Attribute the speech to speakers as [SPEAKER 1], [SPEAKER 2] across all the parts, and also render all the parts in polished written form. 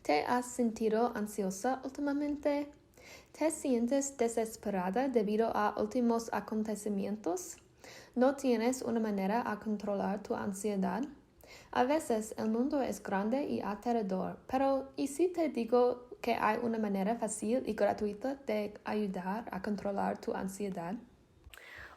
[SPEAKER 1] ¿Te has sentido ansiosa últimamente? ¿Te sientes desesperada debido a últimos acontecimientos? ¿No tienes una manera a controlar tu ansiedad? A veces el mundo es grande y aterrador, pero ¿y si te digo que hay una manera fácil y gratuita de ayudar a controlar tu ansiedad?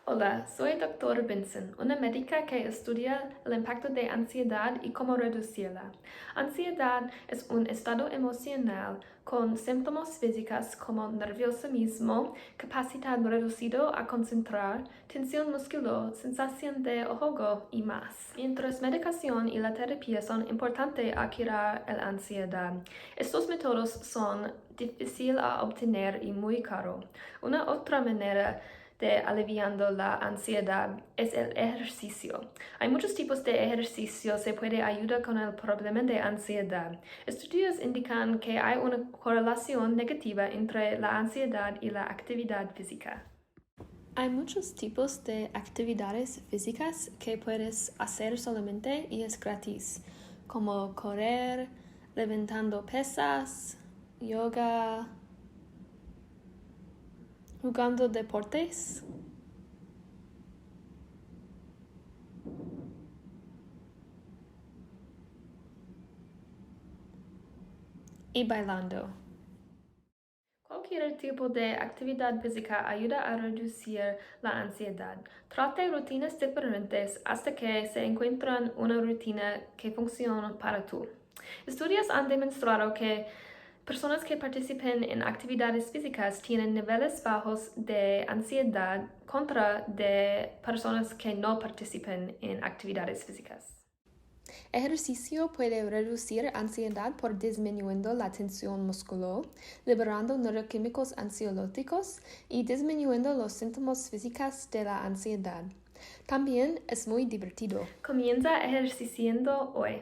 [SPEAKER 2] Hola, soy Dr. Benson, una médica que estudia el impacto de ansiedad y cómo reducirla. Ansiedad es un estado emocional con síntomas físicos como nerviosismo, capacidad reducido a concentrar, tensión muscular, sensación de ahogo y más. Mientras medicación y la terapia son importantes a curar la ansiedad, estos métodos son difíciles a obtener y muy caros. Una otra manera de aliviando la ansiedad es el ejercicio. Hay muchos tipos de ejercicio que puede ayudar con el problema de ansiedad. Estudios indican que hay una correlación negativa entre la ansiedad y la actividad física.
[SPEAKER 1] Hay muchos tipos de actividades físicas que puedes hacer solamente y es gratis, como correr, levantando pesas, yoga, jugando deportes. Y bailando.
[SPEAKER 2] Cualquier tipo de actividad física ayuda a reducir la ansiedad. Trate rutinas diferentes hasta que se encuentran una rutina que funcione para tú. Estudios han demostrado que personas que participan en actividades físicas tienen niveles bajos de ansiedad contra de personas que no participan en actividades físicas.
[SPEAKER 1] Ejercicio puede reducir ansiedad por disminuyendo la tensión muscular, liberando neuroquímicos ansiolíticos y disminuyendo los síntomas físicos de la ansiedad. También es muy divertido.
[SPEAKER 2] Comienza ejerciciando hoy.